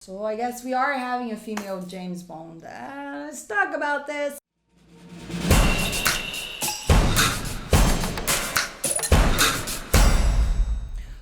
So I guess we are having a female James Bond. Let's talk about this.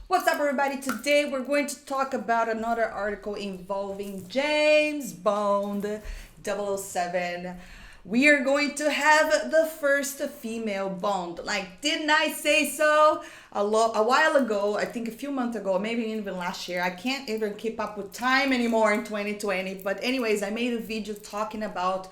What's up, everybody? Today we're going to talk about another article involving James Bond 007. We are going to have the first female Bond. Like, didn't I say so a while ago? I think a few months ago, maybe even last year. I can't even keep up with time anymore in 2020. But anyways, I made a video talking about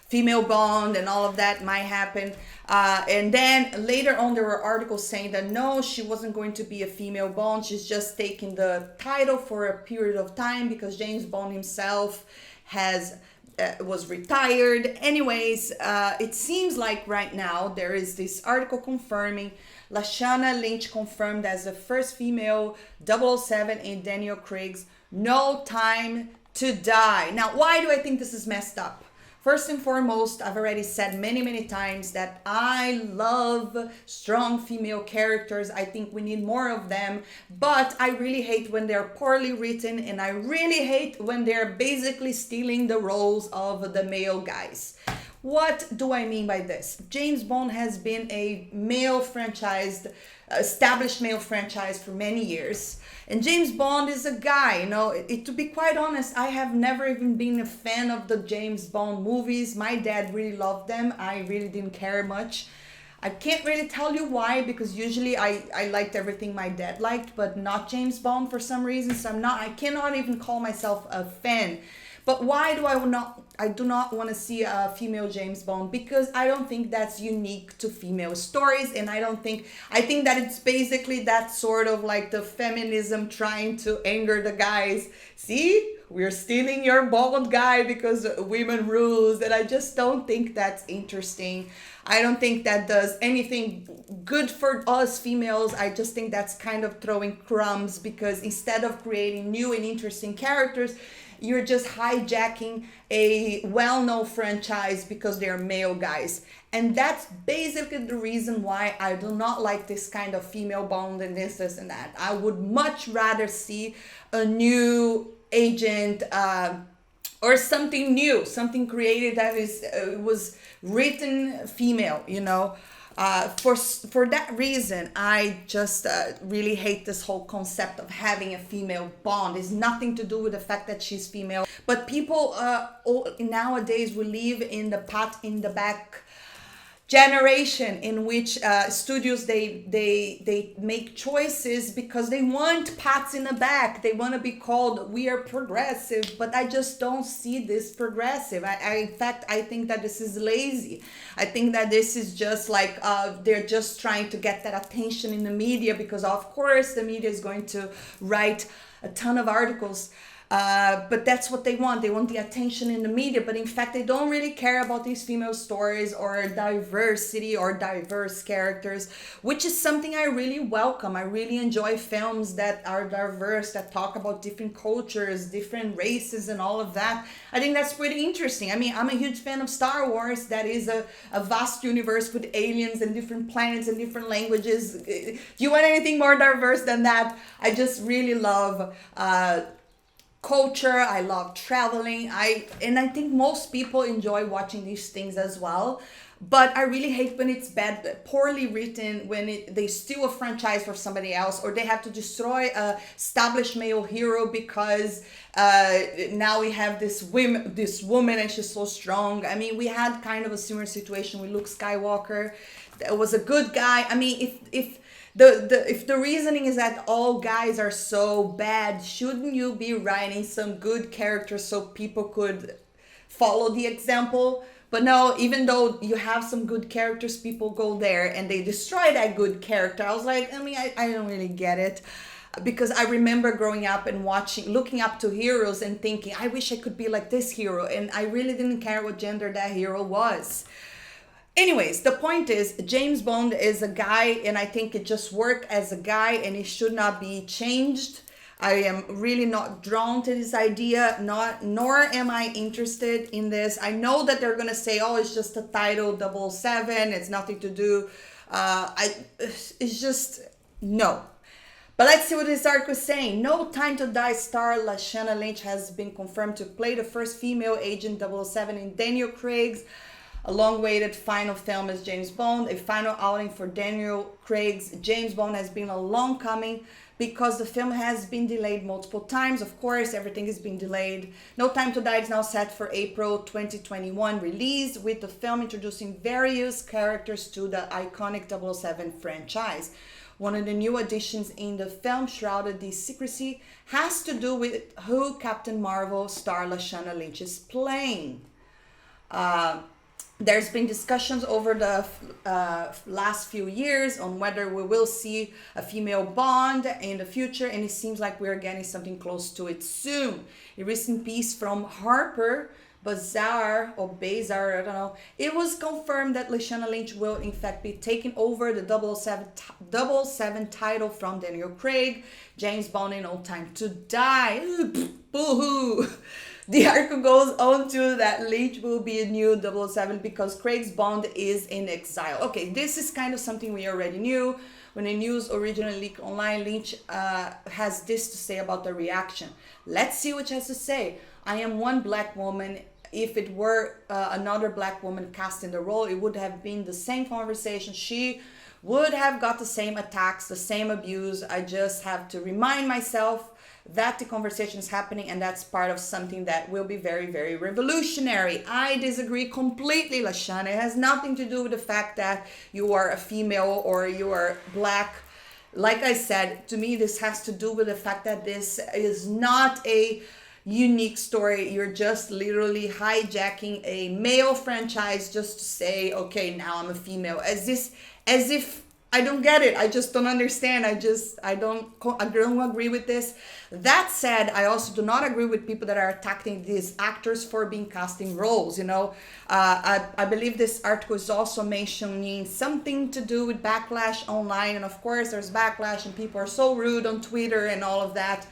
female Bond and all of that might happen. And then later on, there were articles saying that no, she wasn't going to be a female Bond. She's just taking the title for a period of time because James Bond himself has was retired. Anyways, it seems like right now there is this article confirming Lashana Lynch confirmed as the first female 007 in Daniel Craig's No Time to Die. Now, why do I think this is messed up? First and foremost, I've already said many times that I love strong female characters. I think we need more of them, but I really hate when they're poorly written, and I really hate when they're basically stealing the roles of the male guys. What do I mean by this? James Bond has been a established male franchise for many years. And James Bond is a guy, to be quite honest, I have never even been a fan of the James Bond movies. My dad really loved them. I really didn't care much. I can't really tell you why, because usually I liked everything my dad liked, but not James Bond for some reason. So I cannot even call myself a fan. But why do I do not want to see a female James Bond? Because I don't think that's unique to female stories, and I think that it's basically that sort of like the feminism trying to anger the guys. See, we're stealing your Bond guy because women rules, and I just don't think that's interesting. I don't think that does anything good for us females. I just think that's kind of throwing crumbs, because instead of creating new and interesting characters, you're just hijacking a well-known franchise because they're male guys. And that's basically the reason why I do not like this kind of female Bond and this and that. I would much rather see a new agent or something new, something created that was written female. For that reason, I just really hate this whole concept of having a female Bond. It's nothing to do with the fact that she's female, but people nowadays we live in the pat in the back generation in which studios they make choices because they want pats in the back. They want to be called we are progressive, but I just don't see this progressive. In fact, I think that this is lazy. I think that this is just like they're just trying to get that attention in the media, because of course the media is going to write a ton of articles. But that's what they want. They want the attention in the media, but in fact, they don't really care about these female stories or diversity or diverse characters, which is something I really welcome. I really enjoy films that are diverse, that talk about different cultures, different races, and all of that. I think that's pretty interesting. I mean, I'm a huge fan of Star Wars. That is a vast universe with aliens and different planets and different languages. Do you want anything more diverse than that? I just really love culture. I love traveling. I think most people enjoy watching these things as well. But I really hate when it's bad, poorly written, when they steal a franchise for somebody else, or they have to destroy a established male hero because now we have this woman and she's so strong. I mean, we had kind of a similar situation with Luke Skywalker. That was a good guy. I mean, if the reasoning is that all guys are so bad, shouldn't you be writing some good characters so people could follow the example? But no, even though you have some good characters, people go there and they destroy that good character. I was like, I don't really get it. Because I remember growing up and looking up to heroes and thinking, I wish I could be like this hero. And I really didn't care what gender that hero was. Anyways, the point is, James Bond is a guy, and I think it just worked as a guy, and it should not be changed. I am really not drawn to this idea, nor am I interested in this. I know that they're gonna say, "Oh, it's just a title, 007. It's nothing to do." It's just no. But let's see what this article is saying. No Time to Die star Lashana Lynch has been confirmed to play the first female Agent 007 in Daniel Craig's long-awaited final film as James Bond. A final outing for Daniel Craig's James Bond has been a long coming because the film has been delayed multiple times. Of course, everything has been delayed. No Time to Die is now set for April 2021 release, with the film introducing various characters to the iconic 007 franchise. One of the new additions in the film, shrouded in secrecy, has to do with who Captain Marvel star Lashana Lynch is playing. There's been discussions over the last few years on whether we will see a female Bond in the future, and it seems like we're getting something close to it soon. A recent piece from Harper Bazaar, or Bazar, I don't know, it was confirmed that Lashana Lynch will in fact be taking over the 007 title from Daniel Craig, James Bond in No Time to Die. Boo-hoo! The article goes on to that Lynch will be a new 007 because Craig's Bond is in exile. Okay, this is kind of something we already knew. When the news originally leaked online, Lynch has this to say about the reaction. Let's see what she has to say. I am one black woman. If it were another black woman cast in the role, it would have been the same conversation. She would have got the same attacks, the same abuse. I just have to remind myself that the conversation is happening, and that's part of something that will be very, very revolutionary. I disagree completely, Lashana. It has nothing to do with the fact that you are a female or you are black. Like I said, to me, this has to do with the fact that this is not a unique story. You're just literally hijacking a male franchise just to say, okay, now I'm a female. As if I don't get it. I just don't understand. I don't agree with this. That said, I also do not agree with people that are attacking these actors for being casting roles. You know, I believe this article is also mentioning something to do with backlash online. And of course, there's backlash and people are so rude on Twitter and all of that.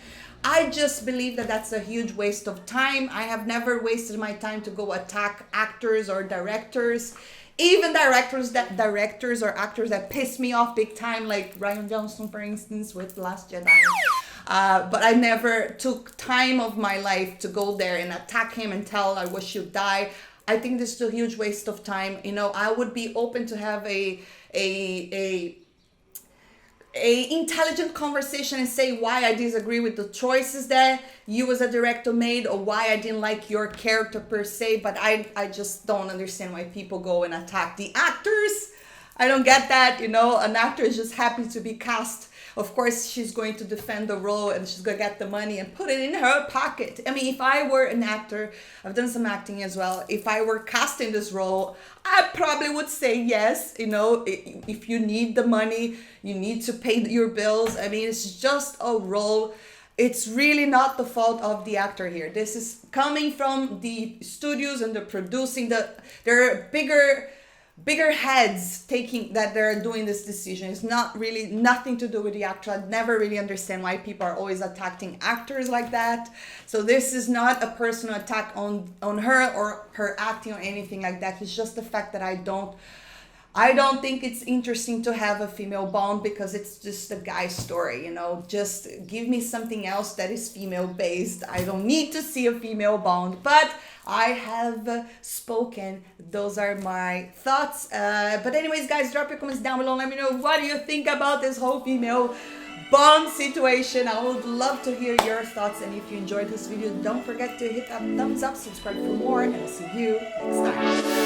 I just believe that that's a huge waste of time. I have never wasted my time to go attack actors or directors. Even directors or actors that piss me off big time, like Rian Johnson, for instance, with Last Jedi. But I never took time of my life to go there and attack him and tell I wish you die. I think this is a huge waste of time. You know, I would be open to have a intelligent conversation and say why I disagree with the choices that you as a director made, or why I didn't like your character per se, but I just don't understand why people go and attack the actors. I don't get that. You know, an actor is just happy to be cast. Of course, she's going to defend the role and she's going to get the money and put it in her pocket. I mean, if I were an actor, I've done some acting as well. If I were cast in this role, I probably would say yes. You know, if you need the money, you need to pay your bills. I mean, it's just a role. It's really not the fault of the actor here. This is coming from the studios and the producing. There are bigger heads taking that they're doing this decision. It's not really nothing to do with the actor. I never really understand why people are always attacking actors like that. So this is not a personal attack on her or her acting or anything like that. It's just the fact that I don't think it's interesting to have a female Bond because it's just a guy story, you know. Just give me something else that is female based. I don't need to see a female Bond, but I have spoken. Those are my thoughts. But anyways, guys, drop your comments down below. Let me know what do you think about this whole female Bond situation. I would love to hear your thoughts. And if you enjoyed this video, don't forget to hit that thumbs up, subscribe for more, and I'll see you next time.